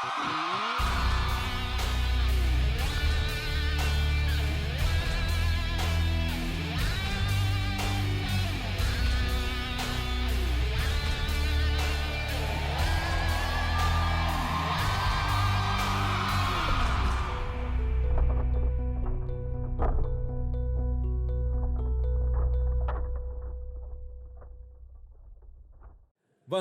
Boa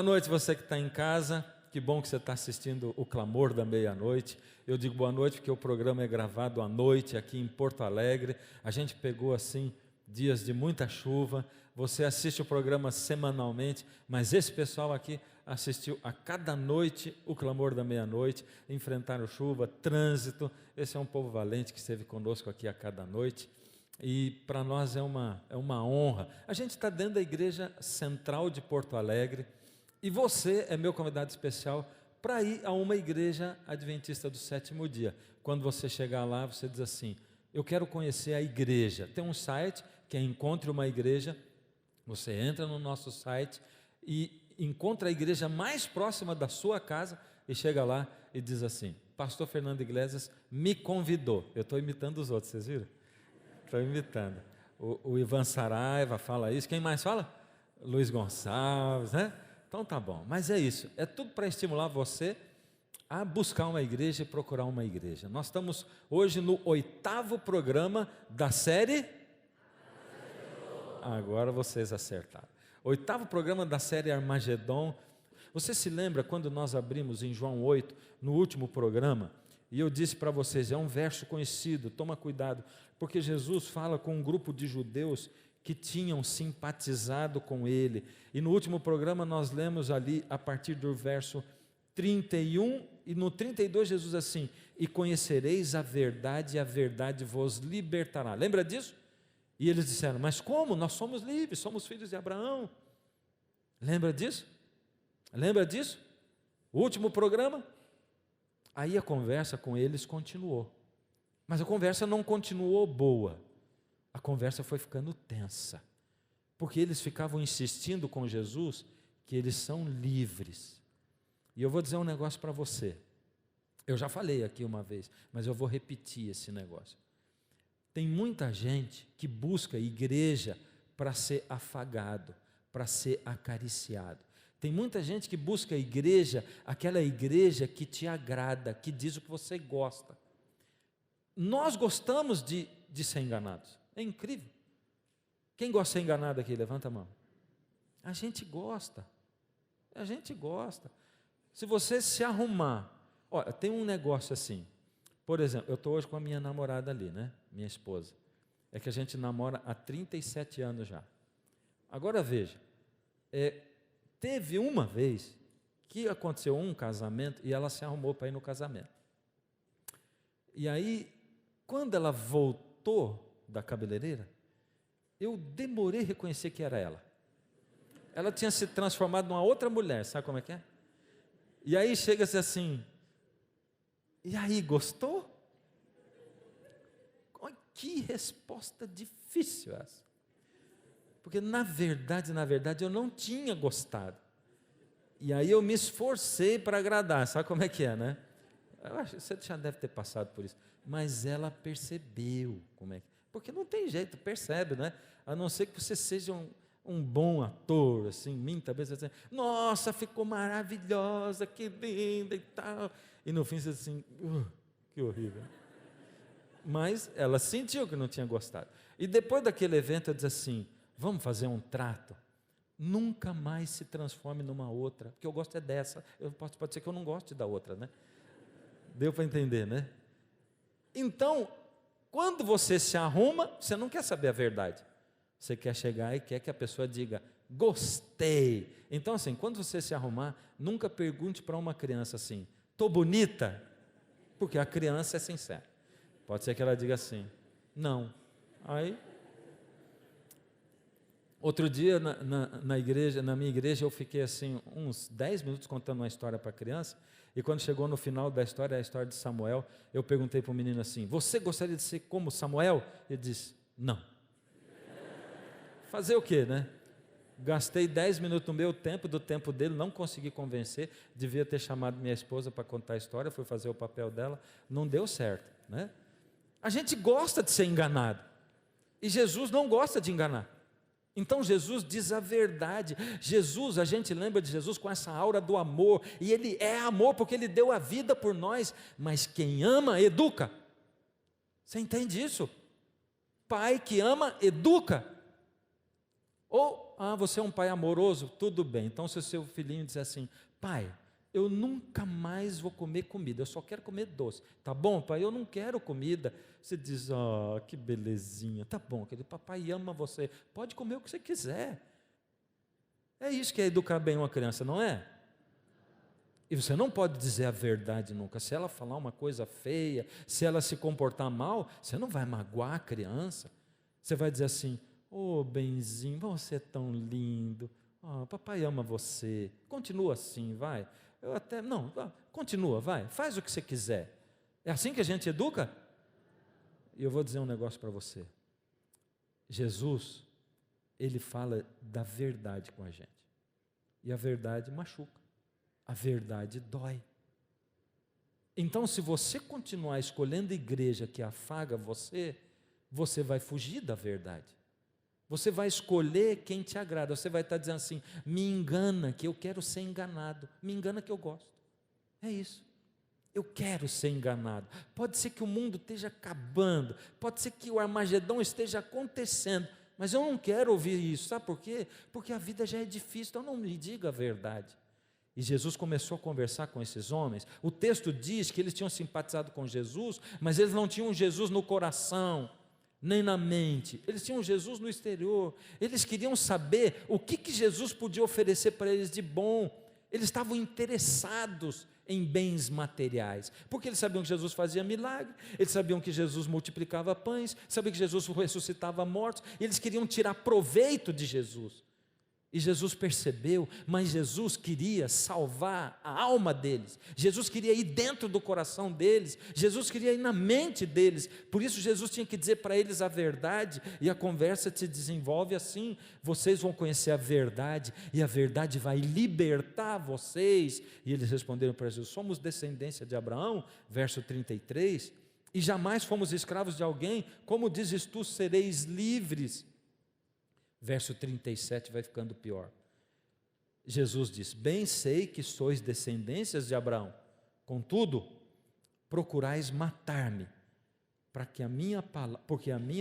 noite, você que está em casa. Que bom que você está assistindo o Clamor da Meia-Noite. Eu digo boa noite porque o programa é gravado à noite aqui em Porto Alegre. A gente pegou assim dias de muita chuva. Você assiste o programa semanalmente, mas esse pessoal aqui assistiu a cada noite o Clamor da Meia-Noite. Enfrentaram chuva, trânsito. Esse é um povo valente que esteve conosco aqui a cada noite. E para nós é uma honra. A gente está dentro da Igreja Central de Porto Alegre. E você é meu convidado especial para ir a uma igreja adventista do sétimo dia. Quando você chegar lá, você diz assim: eu quero conhecer a igreja. Tem um site que é Encontre uma Igreja. Você entra no nosso site e encontra a igreja mais próxima da sua casa e chega lá e diz assim: Pastor Fernando Iglesias me convidou. Eu estou imitando os outros, vocês viram? Estou imitando. O Ivan Saraiva fala isso. Quem mais fala? Luiz Gonçalves, né? Então tá bom, mas é isso, é tudo para estimular você a buscar uma igreja e procurar uma igreja. Nós estamos hoje no 8º programa da série... Agora vocês acertaram. 8º programa da série Armagedon. Você se lembra quando nós abrimos em João 8, no último programa, e eu disse para vocês, é um verso conhecido, toma cuidado, porque Jesus fala com um grupo de judeus que tinham simpatizado com ele. E no último programa nós lemos ali a partir do verso 31 e no 32 Jesus assim: e conhecereis a verdade e a verdade vos libertará. Lembra disso? E eles disseram: mas como? Nós somos livres, somos filhos de Abraão. Lembra disso? Lembra disso? O último programa? Aí a conversa com eles continuou. Mas a conversa não continuou boa. A conversa foi ficando tensa, porque eles ficavam insistindo com Jesus que eles são livres. E eu vou dizer um negócio para você. Eu já falei aqui uma vez, mas eu vou repetir esse negócio. Tem muita gente que busca igreja para ser afagado, para ser acariciado. Tem muita gente que busca igreja, aquela igreja que te agrada, que diz o que você gosta. Nós gostamos de ser enganados. É incrível. Quem gosta de ser enganado aqui? Levanta a mão. A gente gosta. A gente gosta. Se você se arrumar. Olha, tem um negócio assim. Por exemplo, eu estou hoje com a minha namorada ali, né? Minha esposa. É que a gente namora há 37 anos já. Agora veja. Teve uma vez que aconteceu um casamento e ela se arrumou para ir no casamento. E aí, quando ela voltou da cabeleireira, eu demorei a reconhecer que era ela. Ela tinha se transformado numa outra mulher, sabe como é que é? E aí chega-se assim: e aí, gostou? Que resposta difícil essa. Porque na verdade eu não tinha gostado. E aí eu me esforcei para agradar, sabe como é que é, né? Eu acho que você já deve ter passado por isso. Mas ela percebeu como é que... Porque não tem jeito, percebe, né? A não ser que você seja um bom ator, assim, minta, você diz, nossa, ficou maravilhosa, que linda e tal. E no fim você diz assim, que horrível. Mas ela sentiu que não tinha gostado. E depois daquele evento eu disse assim, vamos fazer um trato? Nunca mais se transforme numa outra, porque eu gosto é dessa, pode ser que eu não goste da outra, né? Deu para entender, né? Então, quando você se arruma, você não quer saber a verdade. Você quer chegar e quer que a pessoa diga, gostei. Então assim, quando você se arrumar, nunca pergunte para uma criança assim, tô bonita? Porque a criança é sincera. Pode ser que ela diga assim, não. Aí, outro dia na igreja, na minha igreja, eu fiquei assim uns 10 minutos contando uma história para a criança, e quando chegou no final da história, a história de Samuel, eu perguntei para o menino assim, você gostaria de ser como Samuel? Ele disse, não. Fazer o quê, né? Gastei 10 minutos do meu tempo, do tempo dele, não consegui convencer, devia ter chamado minha esposa para contar a história, fui fazer o papel dela, não deu certo, né? A gente gosta de ser enganado, e Jesus não gosta de enganar. Então Jesus diz a verdade. Jesus, a gente lembra de Jesus com essa aura do amor, e Ele é amor porque Ele deu a vida por nós, mas quem ama, educa. Você entende isso? Pai que ama, educa. Ou, você é um pai amoroso, tudo bem. Então se o seu filhinho diz assim, pai, eu nunca mais vou comer comida, eu só quero comer doce. Tá bom, pai, eu não quero comida. Você diz, que belezinha, tá bom, querido, papai ama você, pode comer o que você quiser. É isso que é educar bem uma criança, não é? E você não pode dizer a verdade nunca. Se ela falar uma coisa feia, se ela se comportar mal, você não vai magoar a criança. Você vai dizer assim, benzinho, você é tão lindo, papai ama você, continua assim, vai. Continua, vai, faz o que você quiser. É assim que a gente educa? E eu vou dizer um negócio para você. Jesus, Ele fala da verdade com a gente. E a verdade machuca. A verdade dói. Então, se você continuar escolhendo igreja que afaga você, você vai fugir da verdade. Você vai escolher quem te agrada. Você vai estar dizendo assim, me engana que eu quero ser enganado. Me engana que eu gosto. É isso. Eu quero ser enganado. Pode ser que o mundo esteja acabando, pode ser que o Armagedon esteja acontecendo, mas eu não quero ouvir isso. Sabe por quê? Porque a vida já é difícil, então não me diga a verdade. E Jesus começou a conversar com esses homens. O texto diz que eles tinham simpatizado com Jesus, mas eles não tinham Jesus no coração, nem na mente. Eles tinham Jesus no exterior. Eles queriam saber o que Jesus podia oferecer para eles de bom. Eles estavam interessados em bens materiais, porque eles sabiam que Jesus fazia milagre, eles sabiam que Jesus multiplicava pães, sabiam que Jesus ressuscitava mortos, e eles queriam tirar proveito de Jesus. E Jesus percebeu, mas Jesus queria salvar a alma deles, Jesus queria ir dentro do coração deles, Jesus queria ir na mente deles, por isso Jesus tinha que dizer para eles a verdade, e a conversa se desenvolve assim, vocês vão conhecer a verdade, e a verdade vai libertar vocês. E eles responderam para Jesus, somos descendência de Abraão, verso 33, e jamais fomos escravos de alguém, como dizes tu, sereis livres. Verso 37 vai ficando pior. Jesus diz, bem sei que sois descendências de Abraão, contudo, procurais matar-me, porque a minha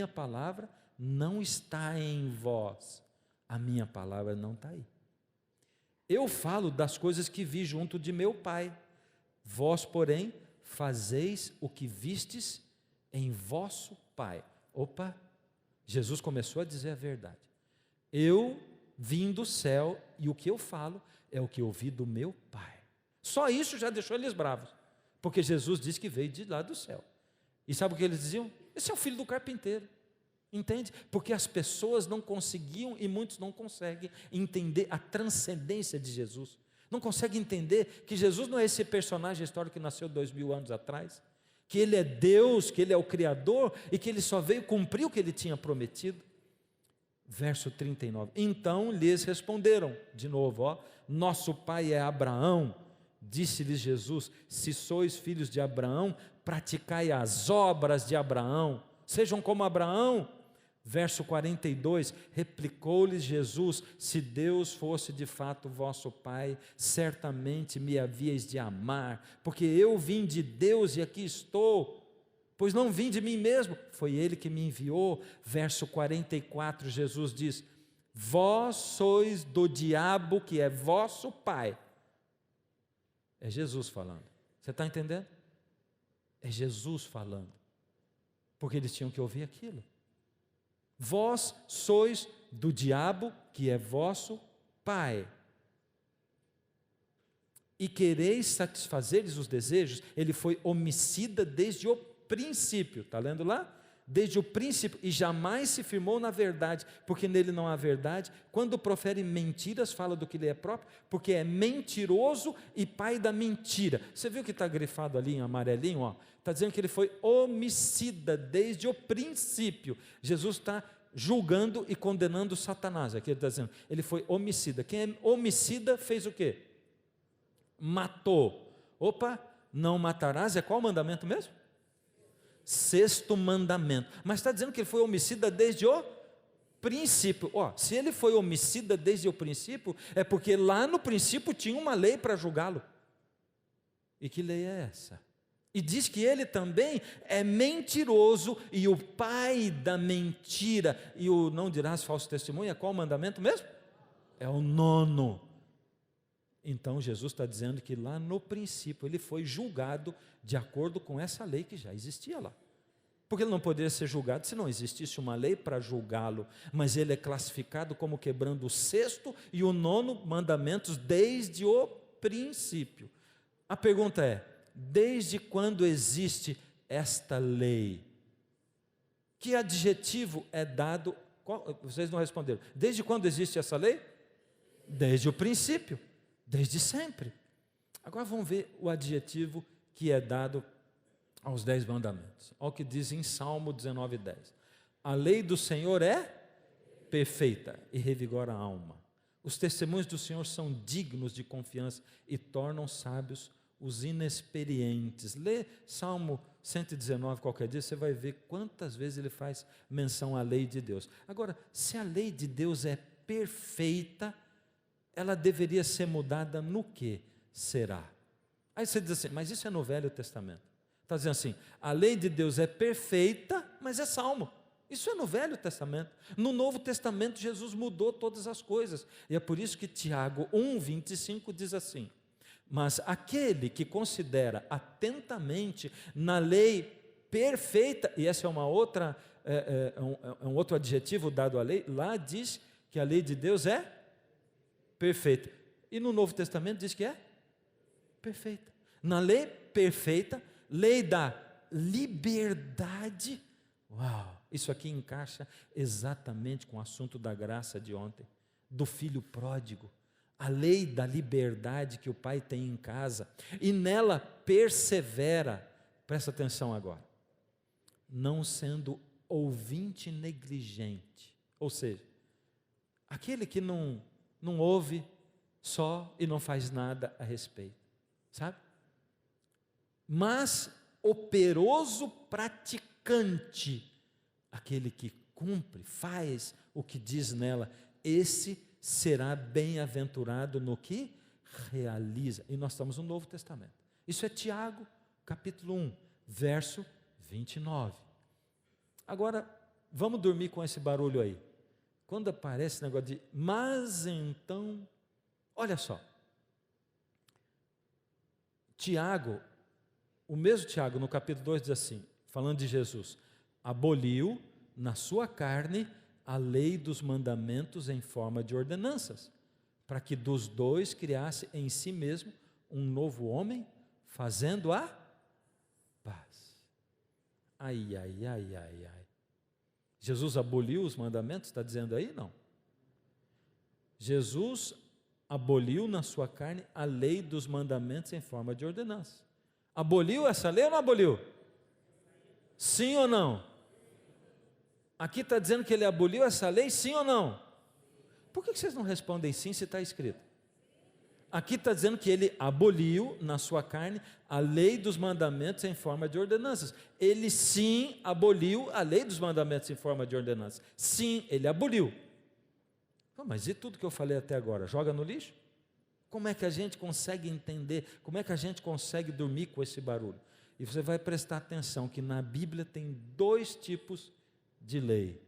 palavra não está em vós, a minha palavra não está aí. Eu falo das coisas que vi junto de meu Pai, vós, porém, fazeis o que vistes em vosso Pai. Opa, Jesus começou a dizer a verdade. Eu vim do céu e o que eu falo é o que eu ouvi do meu Pai. Só isso já deixou eles bravos, porque Jesus disse que veio de lá do céu. E sabe o que eles diziam? Esse é o filho do carpinteiro, entende? Porque as pessoas não conseguiam, e muitos não conseguem entender a transcendência de Jesus, não conseguem entender que Jesus não é esse personagem histórico que nasceu 2000 anos atrás, que Ele é Deus, que Ele é o Criador, e que Ele só veio cumprir o que Ele tinha prometido. Verso 39, então lhes responderam, de novo, nosso pai é Abraão. Disse-lhes Jesus, se sois filhos de Abraão, praticai as obras de Abraão, sejam como Abraão. Verso 42, replicou-lhes Jesus, se Deus fosse de fato vosso pai, certamente me havíeis de amar, porque eu vim de Deus e aqui estou. Pois não vim de mim mesmo, foi Ele que me enviou. Verso 44, Jesus diz, vós sois do diabo que é vosso pai. É Jesus falando, você está entendendo? É Jesus falando, porque eles tinham que ouvir aquilo. Vós sois do diabo que é vosso pai, e quereis satisfazer-lhes os desejos. Ele foi homicida desde o princípio, está lendo lá? Desde o princípio, e jamais se firmou na verdade, porque nele não há verdade. Quando profere mentiras, fala do que lhe é próprio, porque é mentiroso e pai da mentira. Você viu que está grifado ali em amarelinho? Está dizendo que ele foi homicida desde o princípio. Jesus está julgando e condenando Satanás. Aqui ele está dizendo, ele foi homicida. Quem é homicida fez o quê? Matou. Opa, não matarás, é qual o mandamento mesmo? 6º mandamento. Mas está dizendo que ele foi homicida desde o princípio. Se ele foi homicida desde o princípio, é porque lá no princípio tinha uma lei para julgá-lo. E que lei é essa? E diz que ele também é mentiroso e o pai da mentira. E o não dirás falso testemunho, é qual o mandamento mesmo? É o 9º. Então Jesus está dizendo que lá no princípio ele foi julgado de acordo com essa lei que já existia lá. Porque ele não poderia ser julgado se não existisse uma lei para julgá-lo. Mas ele é classificado como quebrando o 6º e o 9º mandamentos desde o princípio. A pergunta é, desde quando existe esta lei? Que adjetivo é dado? Vocês não responderam. Desde quando existe essa lei? Desde o princípio, desde sempre. Agora vamos ver o adjetivo que é dado aos 10 mandamentos. Olha o que diz em Salmo 19:10. A lei do Senhor é perfeita e revigora a alma. Os testemunhos do Senhor são dignos de confiança e tornam sábios os inexperientes. Lê Salmo 119 qualquer dia, você vai ver quantas vezes ele faz menção à lei de Deus. Agora, se a lei de Deus é perfeita, ela deveria ser mudada no que será? Aí você diz assim, mas isso é no Velho Testamento. Está dizendo assim, a lei de Deus é perfeita, mas é salmo. Isso é no Velho Testamento. No Novo Testamento, Jesus mudou todas as coisas. E é por isso que Tiago 1:25 diz assim, mas aquele que considera atentamente na lei perfeita, e essa é uma outra, um outro adjetivo dado à lei, lá diz que a lei de Deus é perfeita. E no Novo Testamento diz que é perfeita. Na lei perfeita, lei da liberdade. Uau! Isso aqui encaixa exatamente com o assunto da graça de ontem, do filho pródigo. A lei da liberdade que o pai tem em casa, e nela persevera, presta atenção agora, não sendo ouvinte negligente, ou seja, aquele que não ouve só e não faz nada a respeito, sabe? Mas operoso praticante, aquele que cumpre, faz o que diz nela, esse será bem-aventurado no que realiza. E nós estamos no Novo Testamento. Isso é Tiago, capítulo 1, verso 29. Agora, vamos dormir com esse barulho aí. Quando aparece esse negócio de, mas então, olha só. Tiago, o mesmo Tiago, no capítulo 2, diz assim, falando de Jesus, aboliu na sua carne a lei dos mandamentos em forma de ordenanças, para que dos dois criasse em si mesmo um novo homem, fazendo a paz. Ai, ai, ai, ai, ai. Jesus aboliu os mandamentos, está dizendo aí? Não. Jesus aboliu na sua carne a lei dos mandamentos em forma de ordenança. Aboliu essa lei ou não aboliu? Sim ou não? Aqui está dizendo que ele aboliu essa lei, sim ou não? Por que vocês não respondem sim se está escrito? Aqui está dizendo que ele aboliu na sua carne a lei dos mandamentos em forma de ordenanças. Ele sim aboliu a lei dos mandamentos em forma de ordenanças. Sim, ele aboliu. Mas e tudo que eu falei até agora? Joga no lixo? Como é que a gente consegue entender? Como é que a gente consegue dormir com esse barulho? E você vai prestar atenção que na Bíblia tem 2 tipos de lei.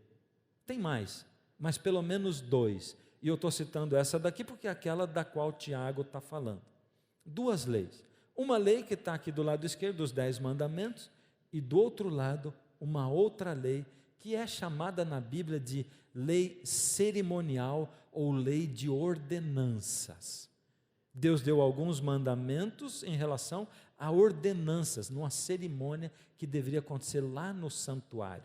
Tem mais, mas pelo menos 2. E eu estou citando essa daqui porque é aquela da qual Tiago está falando. 2 leis. Uma lei que está aqui do lado esquerdo, dos 10 mandamentos, e do outro lado, uma outra lei, que é chamada na Bíblia de lei cerimonial ou lei de ordenanças. Deus deu alguns mandamentos em relação a ordenanças, numa cerimônia que deveria acontecer lá no santuário.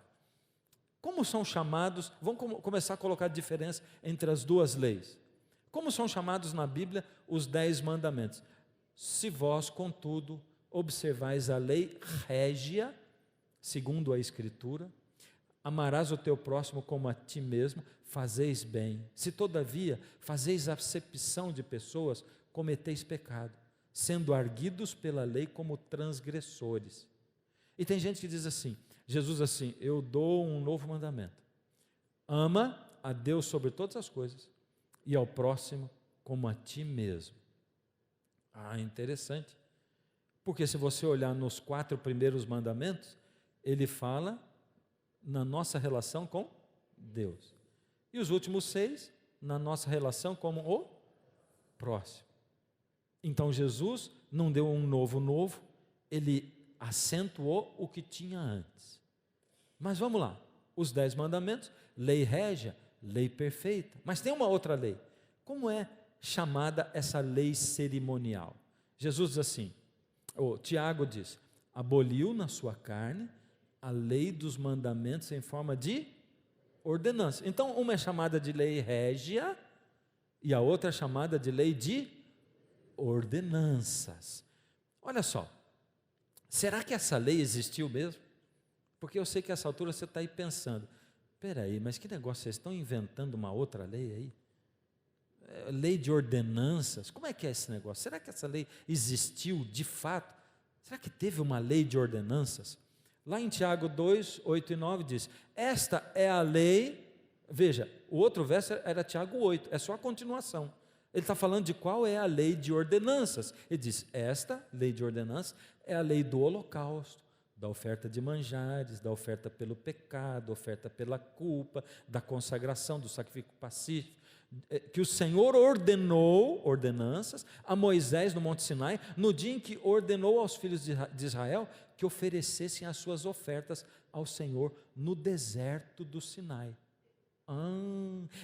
Como são chamados, vamos começar a colocar diferença entre as 2 leis. Como são chamados na Bíblia os 10 mandamentos? Se vós, contudo, observais a lei régia, segundo a Escritura, amarás o teu próximo como a ti mesmo, fazeis bem. Se todavia fazeis acepção de pessoas, cometeis pecado, sendo arguidos pela lei como transgressores. E tem gente que diz assim, Jesus assim, eu dou um novo mandamento. Ama a Deus sobre todas as coisas e ao próximo como a ti mesmo. Interessante. Porque se você olhar nos 4 primeiros mandamentos, ele fala na nossa relação com Deus. E os últimos 6, na nossa relação com o próximo. Então Jesus não deu um novo, ele acentuou o que tinha antes. Mas vamos lá, os 10 mandamentos, lei régia, lei perfeita. Mas tem uma outra lei. Como é chamada essa lei cerimonial? Jesus diz assim, Tiago diz, aboliu na sua carne a lei dos mandamentos em forma de ordenança. Então, uma é chamada de lei régia e a outra é chamada de lei de ordenanças. Olha só, será que essa lei existiu mesmo? Porque eu sei que a essa altura você está aí pensando, peraí, mas que negócio, vocês estão inventando uma outra lei aí? Lei de ordenanças, como é que é esse negócio? Será que essa lei existiu de fato? Será que teve uma lei de ordenanças? Lá em Tiago 2, 8 e 9 diz, esta é a lei, veja, o outro verso era Tiago 8, é só a continuação. Ele está falando de qual é a lei de ordenanças. Ele diz, esta lei de ordenanças é a lei do holocausto, da oferta de manjares, da oferta pelo pecado, oferta pela culpa, da consagração, do sacrifício pacífico, que o Senhor ordenou, ordenanças, a Moisés no Monte Sinai, no dia em que ordenou aos filhos de Israel que oferecessem as suas ofertas ao Senhor no deserto do Sinai.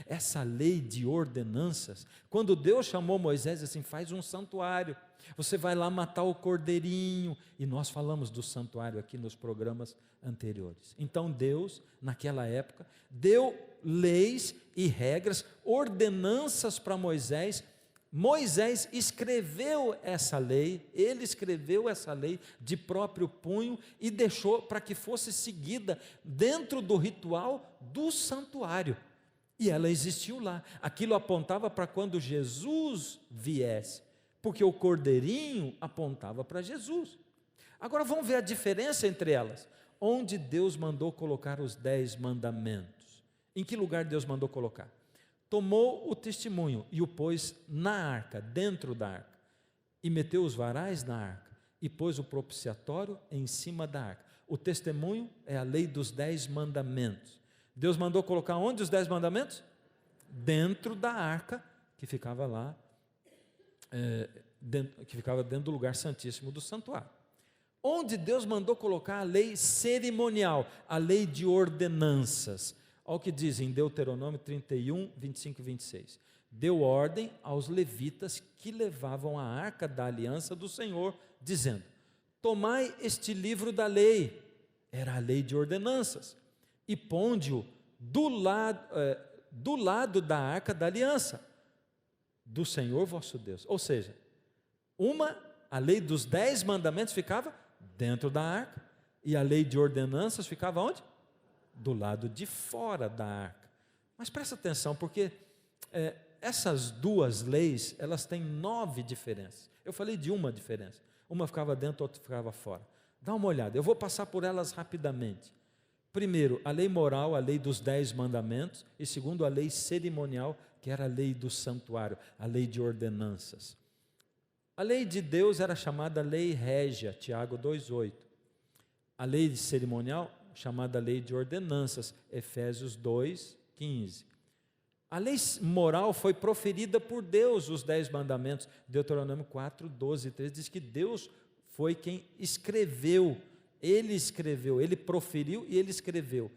Essa lei de ordenanças, quando Deus chamou Moisés assim, faz um santuário, você vai lá matar o cordeirinho, e nós falamos do santuário aqui nos programas anteriores. Então Deus, naquela época, deu leis e regras, ordenanças para Moisés. Moisés escreveu essa lei, ele escreveu essa lei de próprio punho e deixou para que fosse seguida dentro do ritual do santuário. E ela existiu lá. Aquilo apontava para quando Jesus viesse, porque o cordeirinho apontava para Jesus. Agora vamos ver a diferença entre elas. Onde Deus mandou colocar os 10 mandamentos? Em que lugar Deus mandou colocar? Tomou o testemunho e o pôs na arca, dentro da arca, e meteu os varais na arca, e pôs o propiciatório em cima da arca. O testemunho é a lei dos 10 mandamentos. Deus mandou colocar onde os 10 mandamentos? Dentro da arca, que ficava lá, que ficava dentro do lugar santíssimo do santuário. Onde Deus mandou colocar a lei cerimonial, a lei de ordenanças. Olha o que diz em Deuteronômio 31, 25 e 26. Deu ordem aos levitas que levavam a arca da aliança do Senhor, dizendo, tomai este livro da lei, era a lei de ordenanças, e ponde-o do lado da arca da aliança, do Senhor vosso Deus. Ou seja, a lei dos 10 mandamentos ficava dentro da arca, e a lei de ordenanças ficava onde? Do lado de fora da arca. Mas presta atenção, porque essas duas leis, elas têm 9 diferenças. Eu falei de uma diferença. Uma ficava dentro, outra ficava fora. Dá uma olhada, eu vou passar por elas rapidamente. Primeiro, a lei moral, a lei dos 10 mandamentos. E segundo, a lei cerimonial, que era a lei do santuário, a lei de ordenanças. A lei de Deus era chamada lei régia, Tiago 2,8. A lei cerimonial, chamada lei de ordenanças, Efésios 2,15. A lei moral foi proferida por Deus, os 10 mandamentos, Deuteronômio 4, 12 e 13, diz que Deus foi quem escreveu, ele proferiu e ele escreveu.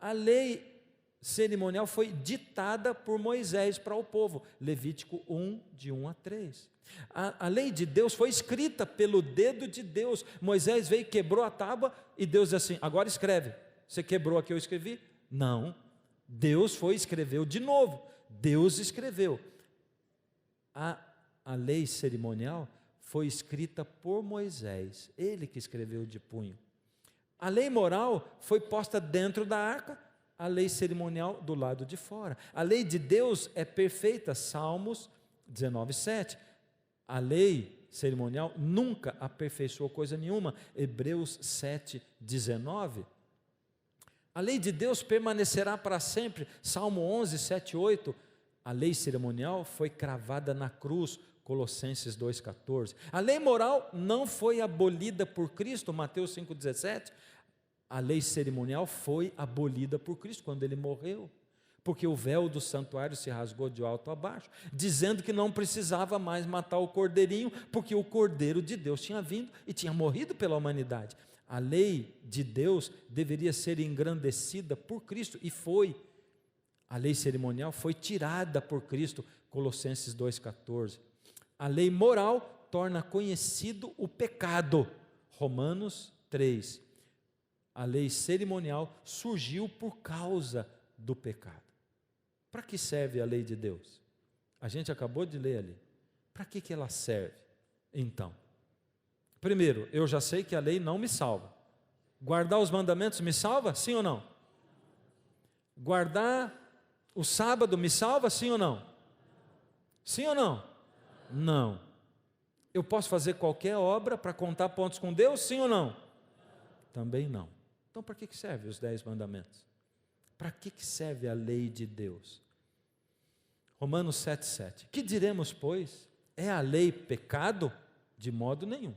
A lei cerimonial foi ditada por Moisés para o povo, Levítico 1, de 1 a 3. A lei de Deus foi escrita pelo dedo de Deus. Moisés veio, quebrou a tábua e Deus disse assim, agora escreve. Você quebrou aqui, eu escrevi? Não, Deus foi e escreveu de novo. Deus escreveu. A lei cerimonial foi escrita por Moisés, ele que escreveu de punho. A lei moral foi posta dentro da arca a lei cerimonial do lado de fora. A lei de Deus é perfeita, Salmos 19:7. A lei cerimonial nunca aperfeiçoou coisa nenhuma, Hebreus 7:19. A lei de Deus permanecerá para sempre, Salmo 11, 7, 8. A lei cerimonial foi cravada na cruz, Colossenses 2,14. A lei moral não foi abolida por Cristo, Mateus 5,17. A lei cerimonial foi abolida por Cristo quando ele morreu, porque o véu do santuário se rasgou de alto a baixo, dizendo que não precisava mais matar o cordeirinho, porque o Cordeiro de Deus tinha vindo e tinha morrido pela humanidade. A lei de Deus deveria ser engrandecida por Cristo, e foi. A lei cerimonial foi tirada por Cristo, Colossenses 2,14. A lei moral torna conhecido o pecado, Romanos 3. A lei cerimonial surgiu por causa do pecado. Para que serve a lei de Deus? A gente acabou de ler ali. Para que ela serve? Então, primeiro, eu já sei que a lei não me salva. Guardar os mandamentos me salva? Sim ou não? Guardar o sábado me salva? Sim ou não? Sim ou não? Não. Eu posso fazer qualquer obra para contar pontos com Deus? Sim ou não? Também não. Então, para que servem os 10 mandamentos? Para que serve a lei de Deus? Romanos 7,7. Que diremos, pois? É a lei pecado? De modo nenhum.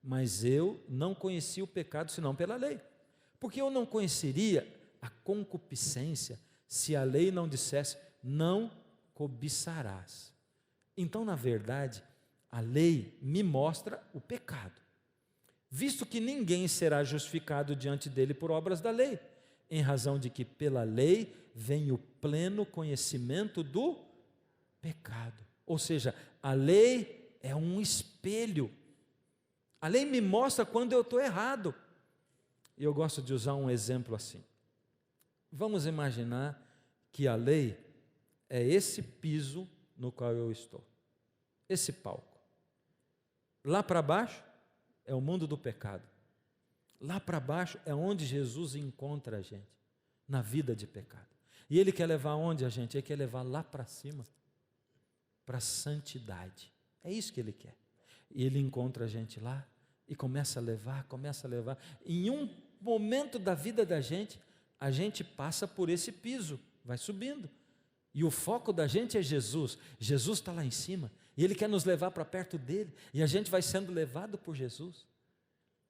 Mas eu não conheci o pecado senão pela lei. Porque eu não conheceria a concupiscência se a lei não dissesse, não cobiçarás. Então, na verdade, a lei me mostra o pecado, visto que ninguém será justificado diante dele por obras da lei, em razão de que pela lei vem o pleno conhecimento do pecado. Ou seja, a lei é um espelho. A lei me mostra quando eu estou errado. E eu gosto de usar um exemplo assim. Vamos imaginar que a lei é esse piso no qual eu estou, esse palco. Lá para baixo é o mundo do pecado. Lá para baixo é onde Jesus encontra a gente, na vida de pecado. E Ele quer levar onde a gente? Ele quer levar lá para cima, para a santidade. É isso que Ele quer. E Ele encontra a gente lá e começa a levar. Em um momento da vida da gente, a gente passa por esse piso, vai subindo. E o foco da gente é Jesus. Jesus está lá em cima e Ele quer nos levar para perto dEle. E a gente vai sendo levado por Jesus.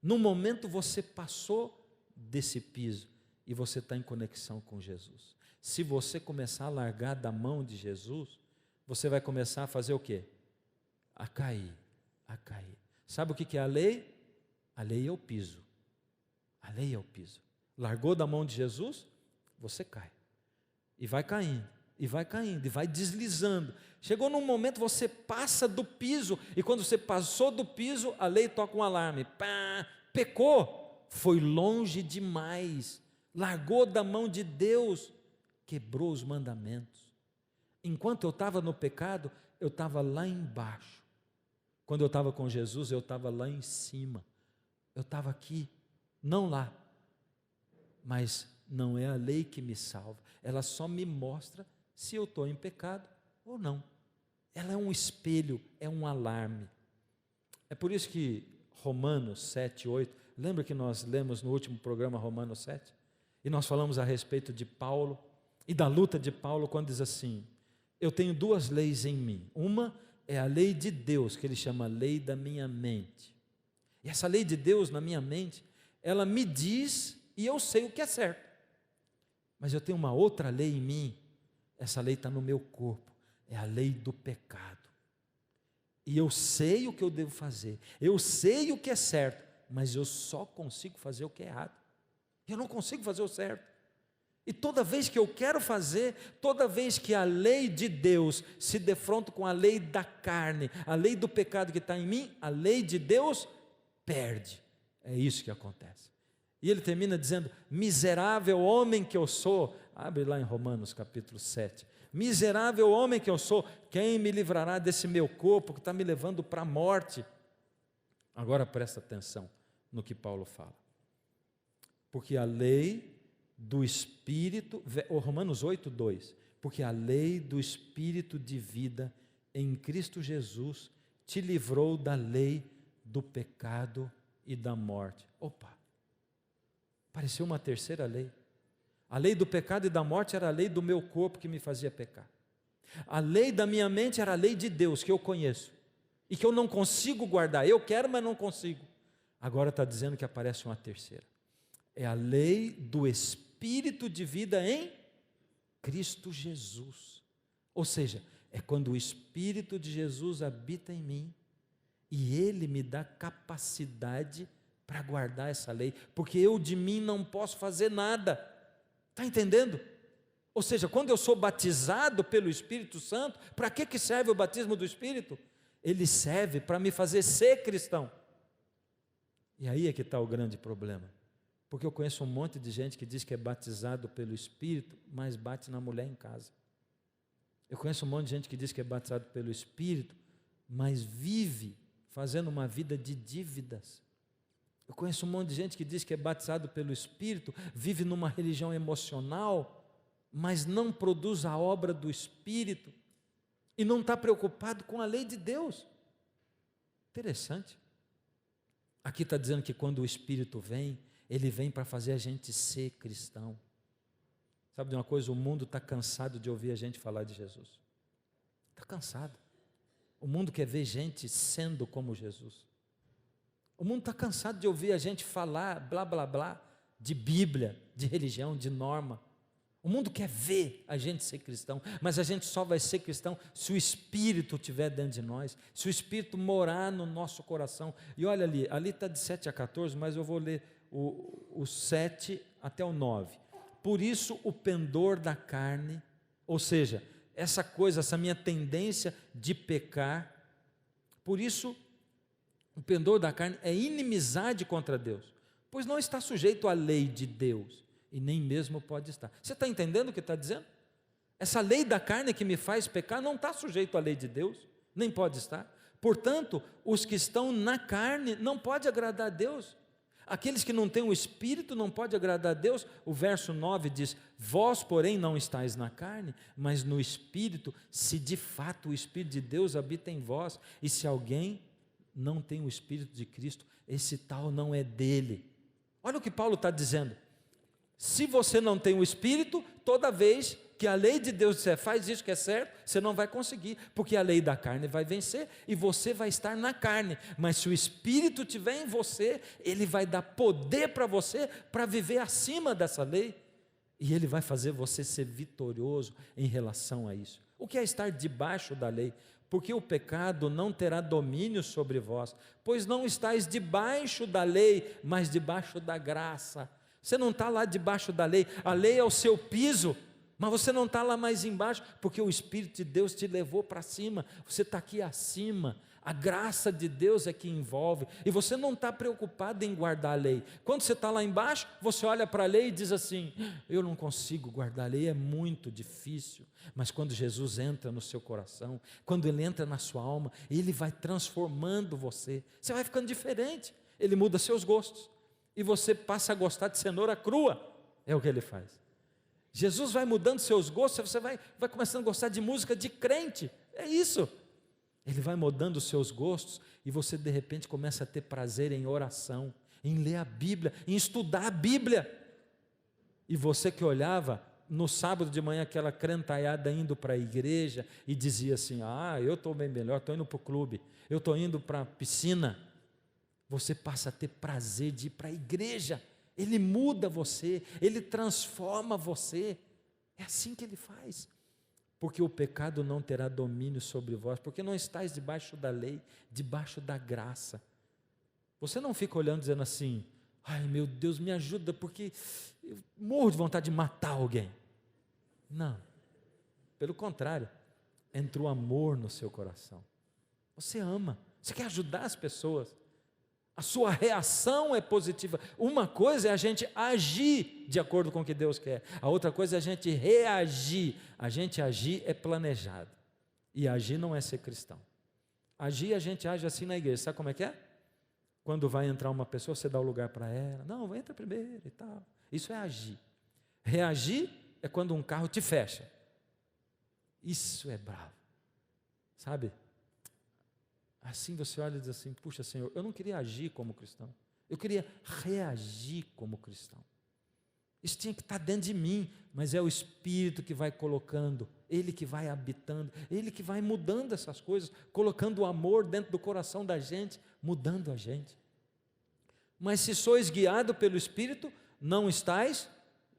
No momento você passou desse piso e você está em conexão com Jesus. Se você começar a largar da mão de Jesus, você vai começar a fazer o quê? A cair. Sabe o que é a lei? A lei é o piso. A lei é o piso. Largou da mão de Jesus, você cai. E vai caindo, e vai deslizando. Chegou num momento, você passa do piso, e quando você passou do piso, a lei toca um alarme. Pá, pecou, foi longe demais, largou da mão de Deus, quebrou os mandamentos. Enquanto eu estava no pecado, eu estava lá embaixo. Quando eu estava com Jesus, eu estava lá em cima. Eu estava aqui, não lá. Mas não é a lei que me salva, ela só me mostra se eu estou em pecado ou não. Ela é um espelho, é um alarme. É por isso que Romanos 7, 8, lembra que nós lemos no último programa Romanos 7? E nós falamos a respeito de Paulo e da luta de Paulo quando diz assim, eu tenho 2 leis em mim. Uma é a lei de Deus, que ele chama lei da minha mente. E essa lei de Deus na minha mente, ela me diz e eu sei o que é certo. Mas eu tenho uma outra lei em mim, essa lei está no meu corpo, é a lei do pecado. E eu sei o que eu devo fazer, eu sei o que é certo, mas eu só consigo fazer o que é errado. Eu não consigo fazer o certo. E toda vez que eu quero fazer, toda vez que a lei de Deus se defronta com a lei da carne, a lei do pecado que está em mim, a lei de Deus perde. É isso que acontece. E ele termina dizendo, miserável homem que eu sou, abre lá em Romanos capítulo 7, miserável homem que eu sou, quem me livrará desse meu corpo que está me levando para a morte? Agora presta atenção no que Paulo fala, porque a lei do Espírito, Romanos 8:2, porque a lei do Espírito de vida em Cristo Jesus te livrou da lei do pecado e da morte. Opa, apareceu uma terceira lei. A lei do pecado e da morte era a lei do meu corpo que me fazia pecar. A lei da minha mente era a lei de Deus, que eu conheço, e que eu não consigo guardar. Eu quero, mas não consigo. Agora está dizendo que aparece uma terceira. É a lei do Espírito de vida em Cristo Jesus. Ou seja, é quando o Espírito de Jesus habita em mim, e Ele me dá capacidade para guardar essa lei, porque eu de mim não posso fazer nada. Está entendendo? Ou seja, quando eu sou batizado pelo Espírito Santo, para que serve o batismo do Espírito? Ele serve para me fazer ser cristão. E aí é que está o grande problema. Porque eu conheço um monte de gente que diz que é batizado pelo Espírito, mas bate na mulher em casa. Eu conheço um monte de gente que diz que é batizado pelo Espírito, mas vive fazendo uma vida de dívidas. Eu conheço um monte de gente que diz que é batizado pelo Espírito, vive numa religião emocional, mas não produz a obra do Espírito, e não está preocupado com a lei de Deus. Interessante. Aqui está dizendo que quando o Espírito vem, ele vem para fazer a gente ser cristão. Sabe de uma coisa? O mundo está cansado de ouvir a gente falar de Jesus. Está cansado. O mundo quer ver gente sendo como Jesus. O mundo está cansado de ouvir a gente falar blá blá blá de Bíblia, de religião, de norma. O mundo quer ver a gente ser cristão, mas a gente só vai ser cristão se o Espírito estiver dentro de nós, se o Espírito morar no nosso coração. E olha ali está de 7 a 14, mas eu vou ler o 7 até o 9. Por isso o pendor da carne, ou seja, essa coisa, essa minha tendência de pecar, por isso o pendor da carne é inimizade contra Deus, pois não está sujeito à lei de Deus, e nem mesmo pode estar. Você está entendendo o que está dizendo? Essa lei da carne que me faz pecar não está sujeito à lei de Deus, nem pode estar. Portanto, os que estão na carne não podem agradar a Deus. Aqueles que não têm o Espírito não podem agradar a Deus. O verso 9 diz: vós, porém, não estáis na carne, mas no Espírito, se de fato o Espírito de Deus habita em vós. E se alguém não tem o Espírito de Cristo, esse tal não é dele. Olha o que Paulo está dizendo. Se você não tem o Espírito, toda vez que a lei de Deus disser faz isso que é certo, você não vai conseguir, porque a lei da carne vai vencer e você vai estar na carne. Mas se o Espírito estiver em você, ele vai dar poder para você para viver acima dessa lei, e ele vai fazer você ser vitorioso em relação a isso. O que é estar debaixo da lei? Porque o pecado não terá domínio sobre vós, pois não estáis debaixo da lei, mas debaixo da graça. Você não está lá debaixo da lei, a lei é o seu piso, mas você não está lá mais embaixo, porque o Espírito de Deus te levou para cima, você está aqui acima, a graça de Deus é que envolve, e você não está preocupado em guardar a lei. Quando você está lá embaixo, você olha para a lei e diz assim: eu não consigo guardar a lei, é muito difícil. Mas quando Jesus entra no seu coração, quando Ele entra na sua alma, Ele vai transformando você vai ficando diferente, Ele muda seus gostos, e você passa a gostar de cenoura crua, é o que Ele faz. Jesus vai mudando seus gostos, você vai começando a gostar de música de crente, é isso. Ele vai mudando os seus gostos, e você de repente começa a ter prazer em oração, em ler a Bíblia, em estudar a Bíblia. E você que olhava no sábado de manhã aquela crentaiada indo para a igreja e dizia assim: eu estou bem melhor, estou indo para o clube, eu estou indo para a piscina. Você passa a ter prazer de ir para a igreja. Ele muda você, Ele transforma você. É assim que Ele faz. Porque o pecado não terá domínio sobre vós, porque não estáis debaixo da lei, debaixo da graça. Você não fica olhando dizendo assim: ai meu Deus, me ajuda, porque eu morro de vontade de matar alguém. Não, pelo contrário, entra o amor no seu coração. Você ama, você quer ajudar as pessoas. A sua reação é positiva. Uma coisa é a gente agir de acordo com o que Deus quer, a outra coisa é a gente reagir. A gente agir é planejado, e agir não é ser cristão. Agir, a gente age assim na igreja, sabe como é que é? Quando vai entrar uma pessoa, você dá o lugar para ela, não, entra primeiro e tal. Isso é agir. Reagir é quando um carro te fecha. Isso é bravo, sabe? Assim você olha e diz assim: puxa, Senhor, eu não queria agir como cristão, eu queria reagir como cristão. Isso tinha que estar dentro de mim, mas é o Espírito que vai colocando, Ele que vai habitando, Ele que vai mudando essas coisas, colocando o amor dentro do coração da gente, mudando a gente. Mas se sois guiado pelo Espírito, não estais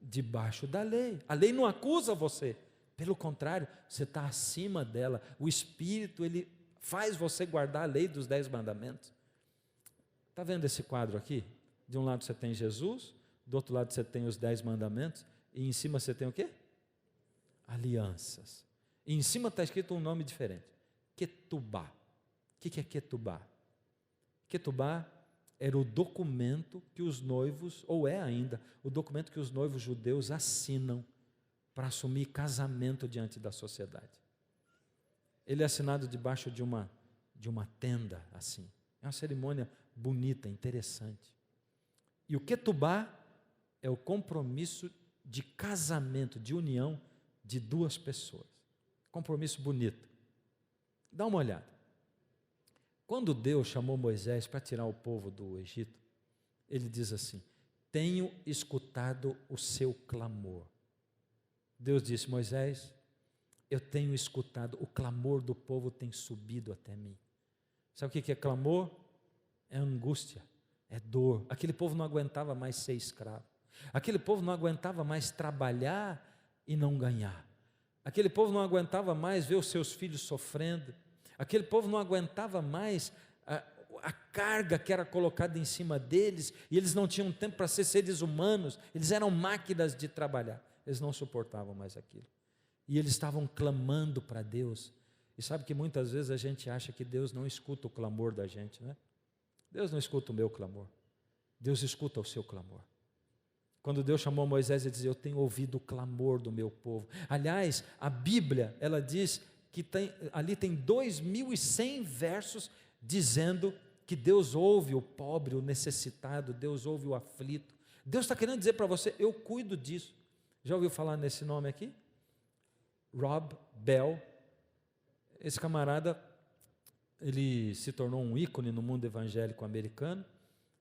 debaixo da lei. A lei não acusa você, pelo contrário, você está acima dela. O Espírito, ele faz você guardar a lei dos 10 mandamentos. Está vendo esse quadro aqui? De um lado você tem Jesus, do outro lado você tem os 10 mandamentos, e em cima você tem o quê? Alianças. E em cima está escrito um nome diferente: Ketubá. O que é Ketubá? Ketubá era o documento que os noivos, ou é ainda, o documento que os noivos judeus assinam para assumir casamento diante da sociedade. Ele é assinado debaixo de uma tenda, assim. É uma cerimônia bonita, interessante. E o Ketubá é o compromisso de casamento, de união de 2 pessoas. Compromisso bonito. Dá uma olhada. Quando Deus chamou Moisés para tirar o povo do Egito, ele diz assim: tenho escutado o seu clamor. Deus disse: Moisés, eu tenho escutado, o clamor do povo tem subido até mim. Sabe o que é clamor? É angústia, é dor. Aquele povo não aguentava mais ser escravo. Aquele povo não aguentava mais trabalhar e não ganhar. Aquele povo não aguentava mais ver os seus filhos sofrendo. Aquele povo não aguentava mais a carga que era colocada em cima deles, e eles não tinham tempo para ser seres humanos, eles eram máquinas de trabalhar. Eles não suportavam mais aquilo. E eles estavam clamando para Deus. E sabe que muitas vezes a gente acha que Deus não escuta o clamor da gente, né? Deus não escuta o meu clamor. Deus escuta o seu clamor. Quando Deus chamou Moisés, ele dizia: eu tenho ouvido o clamor do meu povo. Aliás, a Bíblia, ela diz que ali tem 2.100 versos dizendo que Deus ouve o pobre, o necessitado, Deus ouve o aflito. Deus está querendo dizer para você: eu cuido disso. Já ouviu falar nesse nome aqui? Rob Bell. Esse camarada, ele se tornou um ícone no mundo evangélico americano.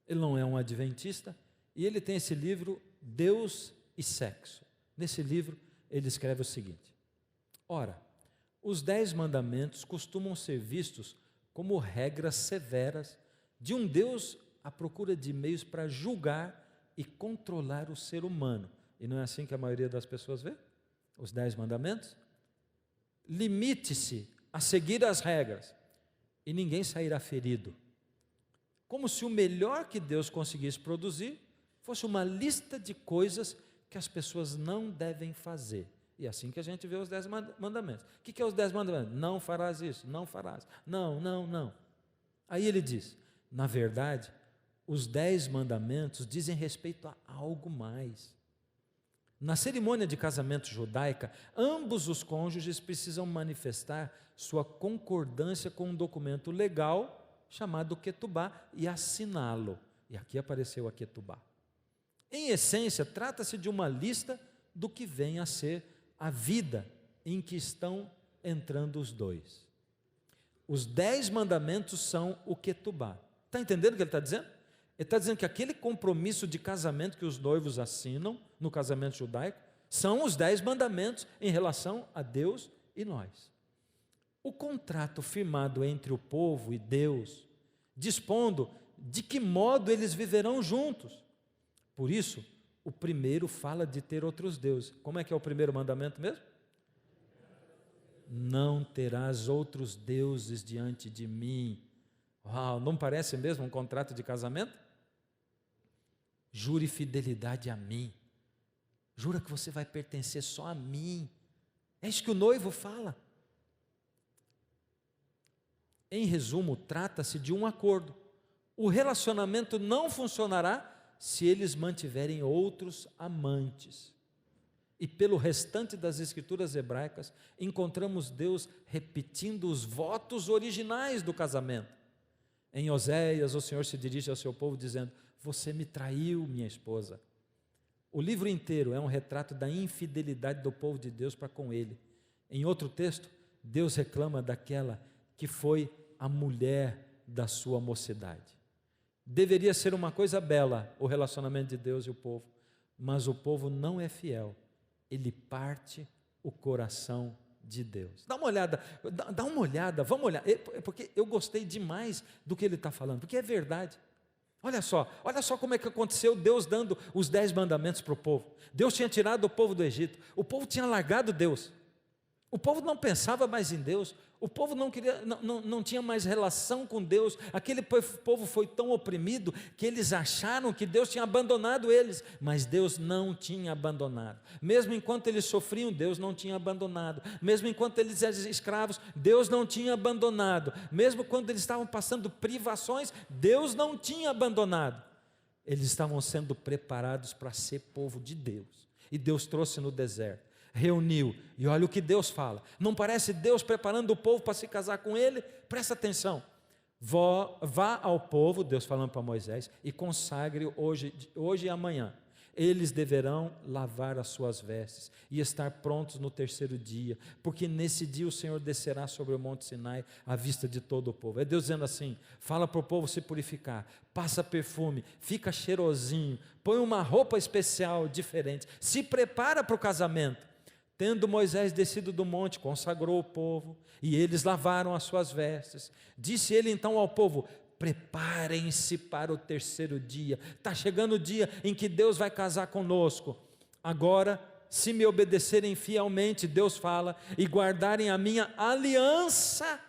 Ele não é um adventista, e ele tem esse livro, Deus e Sexo. Nesse livro ele escreve o seguinte: ora, os 10 mandamentos costumam ser vistos como regras severas de um Deus à procura de meios para julgar e controlar o ser humano. E não é assim que a maioria das pessoas vê os 10 mandamentos? Limite-se a seguir as regras e ninguém sairá ferido. Como se o melhor que Deus conseguisse produzir fosse uma lista de coisas que as pessoas não devem fazer. E é assim que a gente vê os 10 mandamentos. O que é os 10 mandamentos? Não farás isso, não farás. Não, não, não. Aí ele diz: na verdade, os 10 mandamentos dizem respeito a algo mais. Na cerimônia de casamento judaica, ambos os cônjuges precisam manifestar sua concordância com um documento legal chamado Ketubá e assiná-lo. E aqui apareceu a Ketubá. Em essência, trata-se de uma lista do que vem a ser a vida em que estão entrando os dois. Os 10 mandamentos são o Ketubá. Está entendendo o que ele está dizendo? Ele está dizendo que aquele compromisso de casamento que os noivos assinam no casamento judaico são os 10 mandamentos em relação a Deus e nós. O contrato firmado entre o povo e Deus, dispondo de que modo eles viverão juntos. Por isso, o primeiro fala de ter outros deuses. Como é que é o primeiro mandamento mesmo? Não terás outros deuses diante de mim. Uau, não parece mesmo um contrato de casamento? Jure fidelidade a mim. Jura que você vai pertencer só a mim. É isso que o noivo fala. Em resumo, trata-se de um acordo. O relacionamento não funcionará se eles mantiverem outros amantes. E pelo restante das escrituras hebraicas, encontramos Deus repetindo os votos originais do casamento. Em Oséias, o Senhor se dirige ao seu povo dizendo: você me traiu, minha esposa. O livro inteiro é um retrato da infidelidade do povo de Deus para com ele. Em outro texto, Deus reclama daquela que foi a mulher da sua mocidade. Deveria ser uma coisa bela o relacionamento de Deus e o povo, mas o povo não é fiel. Ele parte o coração de Deus. Dá uma olhada, vamos olhar, porque eu gostei demais do que ele está falando, porque é verdade. Olha só como é que aconteceu Deus dando os 10 mandamentos para o povo. Deus tinha tirado o povo do Egito, o povo tinha largado Deus, o povo não pensava mais em Deus, o povo não tinha mais relação com Deus, aquele povo foi tão oprimido que eles acharam que Deus tinha abandonado eles, mas Deus não tinha abandonado. Mesmo enquanto eles sofriam, Deus não tinha abandonado. Mesmo enquanto eles eram escravos, Deus não tinha abandonado. Mesmo quando eles estavam passando privações, Deus não tinha abandonado. Eles estavam sendo preparados para ser povo de Deus, e Deus trouxe no deserto, reuniu, e olha o que Deus fala. Não parece Deus preparando o povo para se casar com ele? Presta atenção. Vá ao povo, Deus falando para Moisés, e consagre hoje e amanhã. Eles deverão lavar as suas vestes e estar prontos no terceiro dia, porque nesse dia o Senhor descerá sobre o monte Sinai à vista de todo o povo. É Deus dizendo assim: fala para o povo se purificar, passa perfume, fica cheirosinho, põe uma roupa especial, diferente, se prepara para o casamento. Tendo Moisés descido do monte, consagrou o povo, e eles lavaram as suas vestes. Disse ele então ao povo: preparem-se para o terceiro dia. Está chegando o dia em que Deus vai casar conosco. Agora, se me obedecerem fielmente, Deus fala, e guardarem a minha aliança,